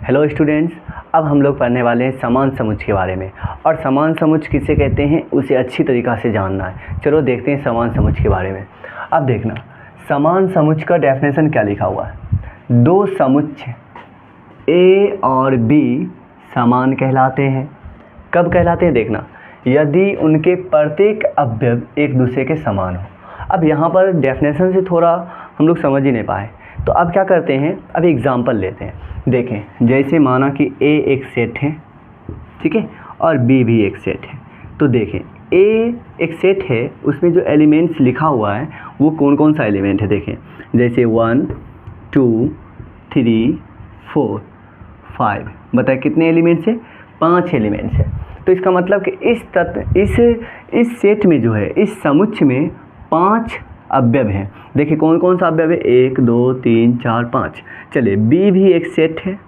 Hello students, अब हम लोग पढ़ने वाले हैं समान समुच्चय के बारे में। और समान समुच्चय किसे कहते हैं उसे अच्छी तरीक़ा से जानना है। चलो देखते हैं समान समुच्चय के बारे में। अब देखना, समान समुच्चय का डेफिनेशन क्या लिखा हुआ है। दो समुच्चय ए और बी समान कहलाते हैं। कब कहलाते हैं देखना, यदि उनके प्रत्येक अवयव एक दूसरे के समान हो। अब यहाँ पर डेफिनेशन से थोड़ा हम लोग समझ ही नहीं पाए, तो अब क्या करते हैं, अब एग्जाम्पल लेते हैं। देखें, जैसे माना कि ए एक सेट है, ठीक है, और बी भी एक सेट है। तो देखें, ए एक सेट है, उसमें जो एलिमेंट्स लिखा हुआ है वो कौन कौन सा एलिमेंट है। देखें, जैसे 1 2 3 4 5, बताए कितने एलिमेंट्स है, 5 एलिमेंट्स है। तो इसका मतलब कि इस सेट में जो है, इस समुच्चय में 5 अवयव हैं। देखिए कौन कौन सा अवयव है, 1 2 3 4 5। चलिए बी भी एक सेट है,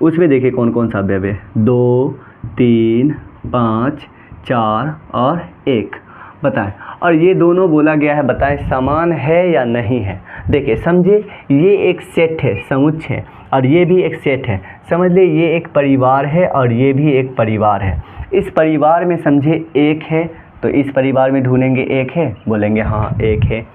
उसमें देखिए कौन कौन सा अवयव है, 2 3 5 4 और 1। बताएं, और ये दोनों बोला गया है, बताएं समान है या नहीं है। देखिए समझे, ये एक सेट है, समुच्चय है, और ये भी एक सेट है। समझ ले, ये एक परिवार है और ये भी एक परिवार है। इस परिवार में समझे एक है, तो इस परिवार में ढूंढेंगे एक है, बोलेंगे हाँ एक है।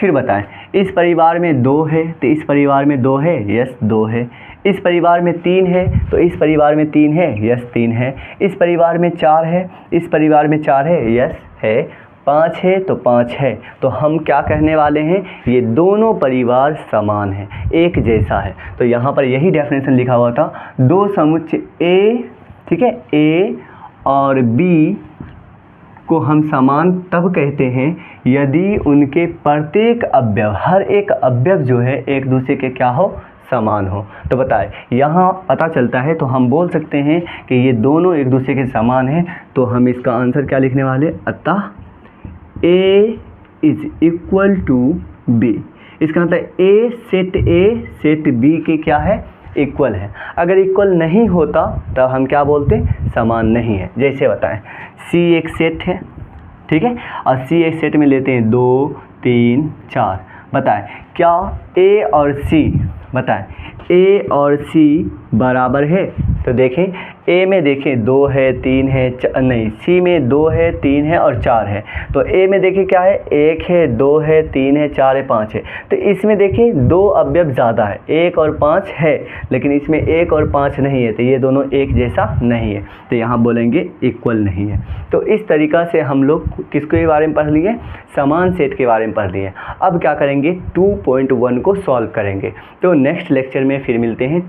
फिर बताएं, इस परिवार में 2 है, तो इस परिवार में 2 है, यस 2 है। इस परिवार में 3 है, तो इस परिवार में 3 है, यस 3 है। इस परिवार में 4 है, इस परिवार में 4 है, यस है। 5 है तो 5 है। तो हम क्या कहने वाले हैं, ये दोनों परिवार समान हैं, एक जैसा है। तो यहाँ पर यही डेफिनेशन लिखा हुआ था, दो समुच्चय ए, ठीक है, ए और बी को हम समान तब कहते हैं यदि उनके प्रत्येक अवयव, हर एक अवयव जो है एक दूसरे के क्या हो, समान हो। तो बताएं, यहाँ पता चलता है, तो हम बोल सकते हैं कि ये दोनों एक दूसरे के समान हैं। तो हम इसका आंसर क्या लिखने वाले, अतः ए इज इक्वल टू बी। इसका मतलब ए सेट बी के क्या है, इक्वल है। अगर इक्वल नहीं होता तब हम क्या बोलते, समान नहीं है। जैसे बताएं, सी एक सेट है, ठीक है, और सी एक सेट में लेते हैं 2 3 4। बताएं क्या ए और सी, बताएं ए और सी बराबर है। तो देखें, ए में देखें 2 है 3 है, नहीं, सी में 2 है 3 है और 4 है। तो ए में देखिए क्या है, 1 है 2 है 3 है 4 है 5 है। तो इसमें देखिए 2 अवयव ज़्यादा है, 1 और 5 है, लेकिन इसमें 1 और 5 नहीं है, तो ये दोनों एक जैसा नहीं है। तो यहाँ बोलेंगे इक्वल नहीं है। तो इस तरीक़ा से हम लोग किसके बारे में पढ़ लिए, समान सेट के बारे में पढ़ लिए। अब क्या करेंगे, 2.1 को सॉल्व करेंगे। तो नेक्स्ट लेक्चर में फिर मिलते हैं।